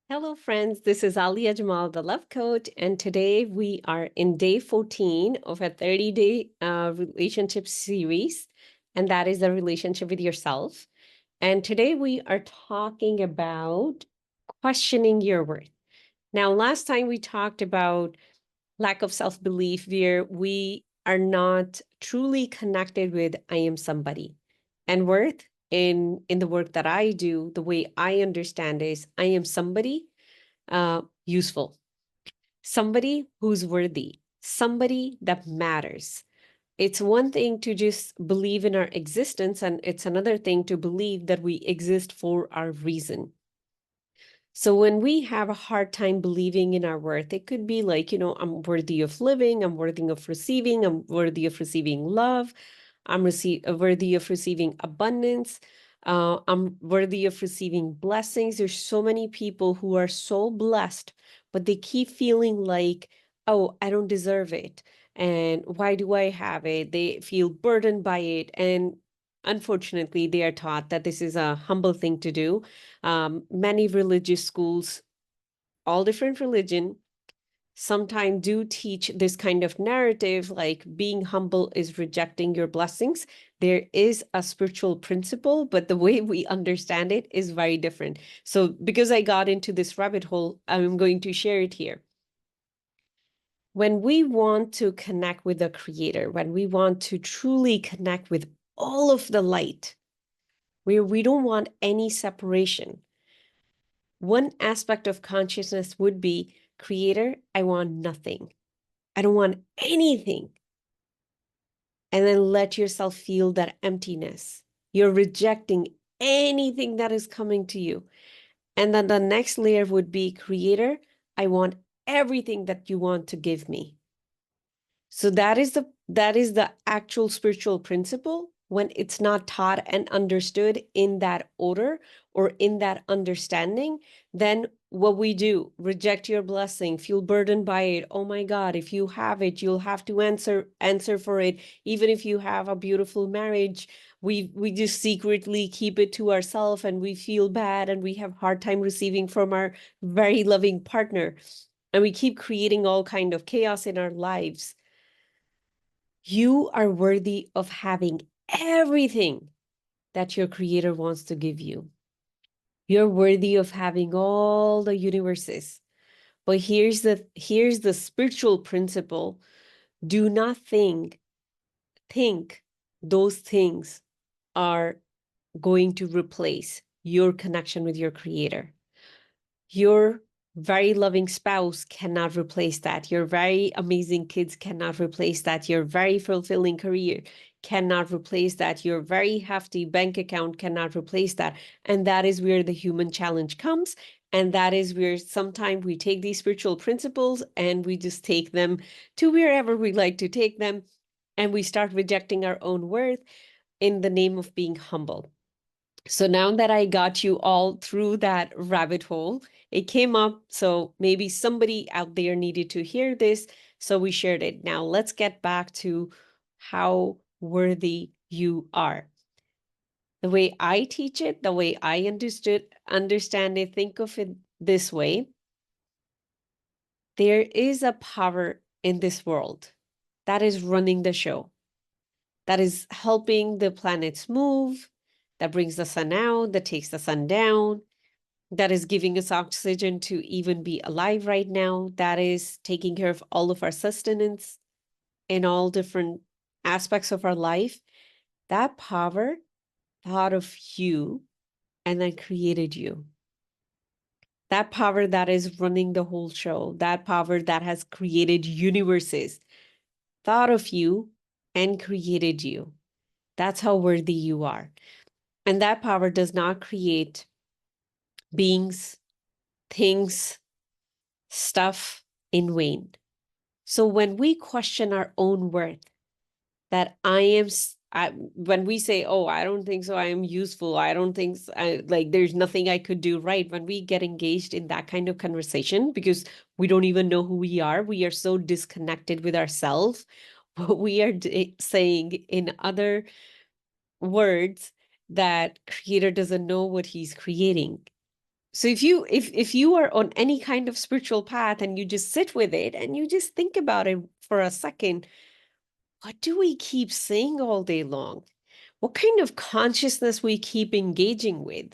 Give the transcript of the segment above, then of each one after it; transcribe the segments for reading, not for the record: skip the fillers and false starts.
Hello, friends. This is Alia Jamal, the Love Coach, and today we are in day 14 of a 30-day relationship series, and that is the relationship with yourself. And today we are talking about questioning your worth. Now, last time we talked about lack of self-belief, where we are not truly connected with I am somebody. And worth in the work that I do, the way I understand is I am somebody useful, somebody who's worthy, somebody that matters. It's one thing to just believe in our existence, and it's another thing to believe that we exist for our reason. So when we have a hard time believing in our worth, it could be like, I'm worthy of living, I'm worthy of receiving, I'm worthy of receiving love, worthy of receiving abundance, I'm worthy of receiving blessings. There's so many people who are so blessed, but they keep feeling like, oh, I don't deserve it. And why do I have it? They feel burdened by it. And unfortunately, they are taught that this is a humble thing to do. Many religious schools, all different religion, sometimes do teach this kind of narrative, like being humble is rejecting your blessings. There is a spiritual principle, but the way we understand it is very different. So because I got into this rabbit hole, I'm going to share it here. When we want to connect with the Creator, when we want to truly connect with all of the light, where we don't want any separation, one aspect of consciousness would be, Creator, I want nothing. I don't want anything. And then let yourself feel that emptiness. You're rejecting anything that is coming to you. And then the next layer would be, Creator, I want everything that you want to give me. So that is the actual spiritual principle when it's not taught and understood in that order or in that understanding. Then what we do, reject your blessing, feel burdened by it. Oh my God, if you have it, you'll have to answer for it. Even if you have a beautiful marriage, we just secretly keep it to ourselves, and we feel bad, and we have hard time receiving from our very loving partner. And we keep creating all kind of chaos in our lives. You are worthy of having everything that your Creator wants to give you. You're worthy of having all the universes. But here's the spiritual principle. Do not think those things are going to replace your connection with your Creator. Your very loving spouse cannot replace that. Your very amazing kids cannot replace that. Your very fulfilling career cannot replace that. Your very hefty bank account cannot replace that. And that is where the human challenge comes. And that is where sometimes we take these spiritual principles and we just take them to wherever we like to take them. And we start rejecting our own worth in the name of being humble. So now that I got you all through that rabbit hole, it came up. So maybe somebody out there needed to hear this. So we shared it. Now let's get back to how worthy you are. The way I teach it, the way I understand it, think of it this way. There is a power in this world that is running the show, that is helping the planets move, that brings the sun out, that takes the sun down, that is giving us oxygen to even be alive right now, that is taking care of all of our sustenance in all different aspects of our life. That power thought of you and then created you. That power that is running the whole show, that power that has created universes, thought of you and created you. That's how worthy you are. And that power does not create beings, things, stuff in vain. So when we question our own worth, that when we say, oh, I don't think so, I am useful, I don't think so, like there's nothing I could do right, when we get engaged in that kind of conversation, because we don't even know who we are so disconnected with ourselves, what we are saying in other words, that Creator doesn't know what he's creating. So if you are on any kind of spiritual path and you just sit with it and you just think about it for a second, what do we keep saying all day long? What kind of consciousness we keep engaging with?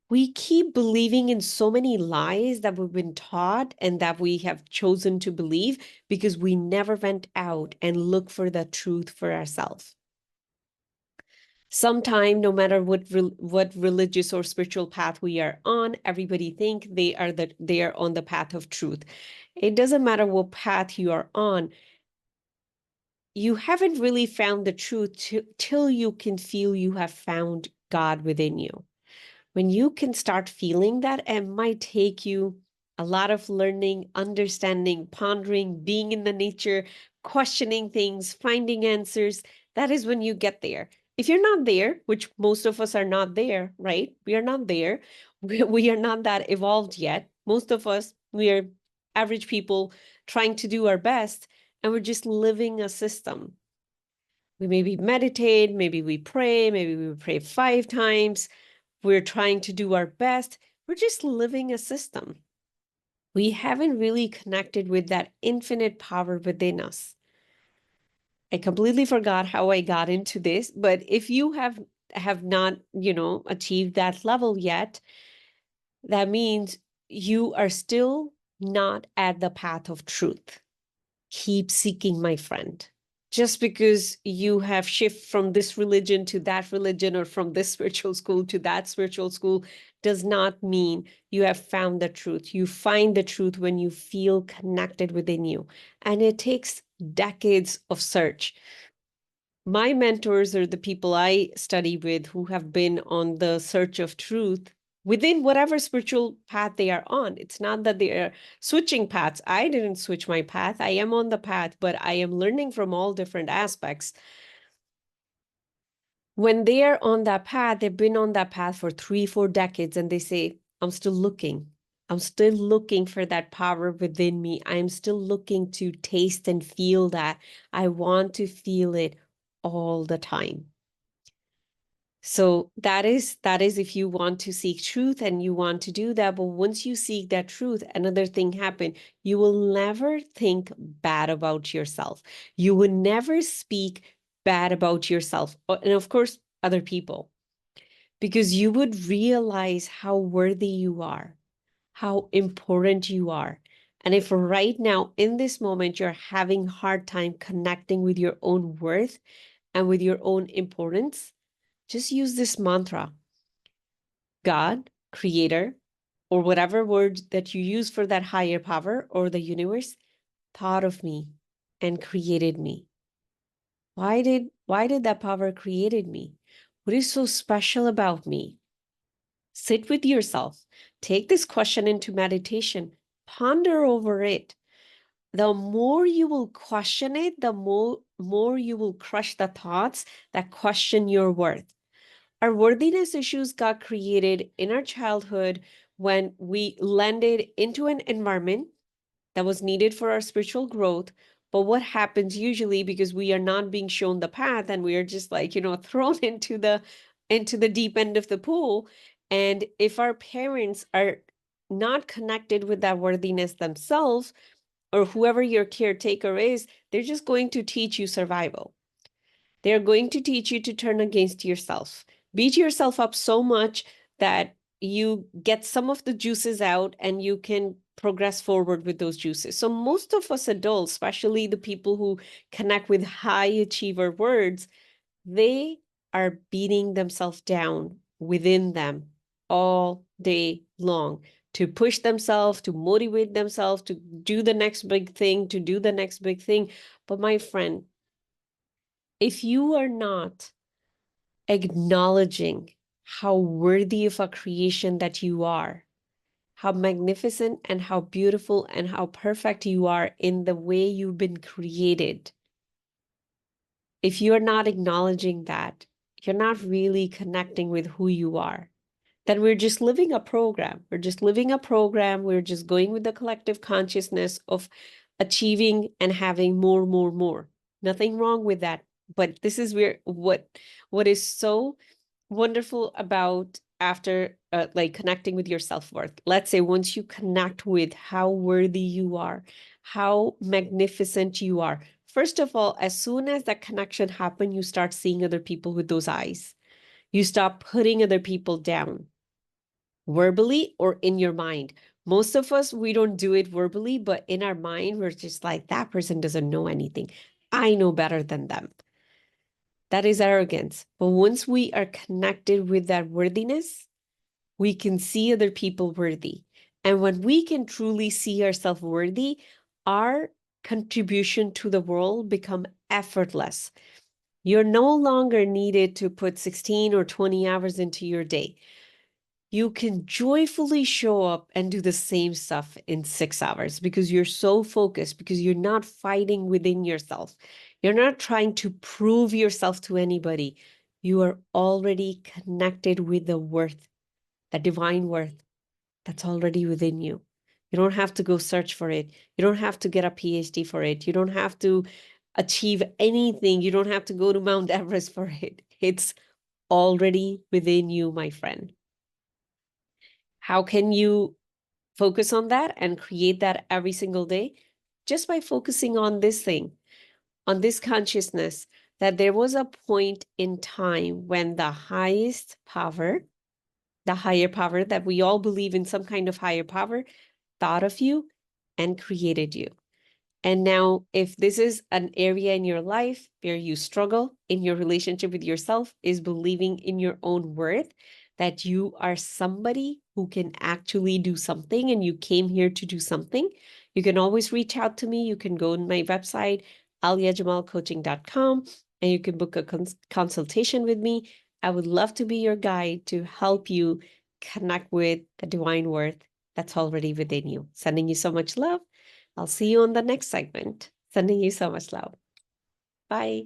We keep believing in so many lies that we've been taught and that we have chosen to believe because we never went out and looked for the truth for ourselves. Sometime, no matter what religious or spiritual path we are on, everybody think they are on the path of truth. It doesn't matter what path you are on. You haven't really found the truth till you can feel you have found God within you. When you can start feeling that, it might take you a lot of learning, understanding, pondering, being in the nature, questioning things, finding answers. That is when you get there. If you're not there, which most of us are not there, right? We are not there. We are not that evolved yet. Most of us, we are average people trying to do our best, and we're just living a system. We maybe meditate, maybe we pray 5 times. We're trying to do our best. We're just living a system. We haven't really connected with that infinite power within us. I completely forgot how I got into this, but if you have not, achieved that level yet, that means you are still not at the path of truth. Keep seeking, my friend. Just because you have shifted from this religion to that religion or from this spiritual school to that spiritual school does not mean you have found the truth. You find the truth when you feel connected within you. And it takes decades of search. My mentors are the people I study with who have been on the search of truth within whatever spiritual path they are on. It's not that they are switching paths. I didn't switch my path. I am on the path, but I am learning from all different aspects. When they are on that path, they've been on that path for 3-4 decades, and they say, I'm still looking. I'm still looking for that power within me. I'm still looking to taste and feel that. I want to feel it all the time. So that is if you want to seek truth and you want to do that. But once you seek that truth, another thing happen. You will never think bad about yourself. You will never speak bad about yourself. And of course, other people, because you would realize how worthy you are, how important you are. And if right now in this moment, you're having a hard time connecting with your own worth and with your own importance, just use this mantra. God, creator, or whatever word that you use for that higher power or the universe, thought of me and created me. Why did that power created me? What is so special about me? Sit with yourself. Take this question into meditation. Ponder over it. The more you will question it, the more you will crush the thoughts that question your worth. Our worthiness issues got created in our childhood when we landed into an environment that was needed for our spiritual growth. But what happens usually, because we are not being shown the path and we are just like, thrown into the deep end of the pool. And if our parents are not connected with that worthiness themselves, or whoever your caretaker is, they're just going to teach you survival. They're going to teach you to turn against yourself, beat yourself up so much that you get some of the juices out and you can progress forward with those juices. So most of us adults, especially the people who connect with high achiever words, they are beating themselves down within them all day long to push themselves, to motivate themselves, to do the next big thing, to do the next big thing. But my friend, if you are not acknowledging how worthy of a creation that you are, how magnificent and how beautiful and how perfect you are in the way you've been created, if you're not acknowledging that, you're not really connecting with who you are. Then we're just living a program. We're just living a program. We're just going with the collective consciousness of achieving and having more, more, more. Nothing wrong with that. But this is where what is so wonderful about after like connecting with your self-worth. Let's say once you connect with how worthy you are, how magnificent you are. First of all, as soon as that connection happens, you start seeing other people with those eyes. You stop putting other people down verbally or in your mind. Most of us, we don't do it verbally, but in our mind, we're just like, that person doesn't know anything. I know better than them. That is arrogance. But once we are connected with that worthiness, we can see other people worthy. And when we can truly see ourselves worthy, our contribution to the world become effortless. You're no longer needed to put 16 or 20 hours into your day. You can joyfully show up and do the same stuff in 6 hours because you're so focused, because you're not fighting within yourself. You're not trying to prove yourself to anybody. You are already connected with the worth, the divine worth that's already within you. You don't have to go search for it. You don't have to get a PhD for it. You don't have to achieve anything. You don't have to go to Mount Everest for it. It's already within you, my friend. How can you focus on that and create that every single day? Just by focusing on this thing, on this consciousness, that there was a point in time when the highest power, the higher power, that we all believe in some kind of higher power, thought of you and created you. And now, if this is an area in your life where you struggle in your relationship with yourself, is believing in your own worth, that you are somebody who can actually do something and you came here to do something, you can always reach out to me. You can go on my website, aliajamalcoaching.com, and you can book a consultation with me. I would love to be your guide to help you connect with the divine worth that's already within you. Sending you so much love. I'll see you on the next segment. Sending you so much love. Bye.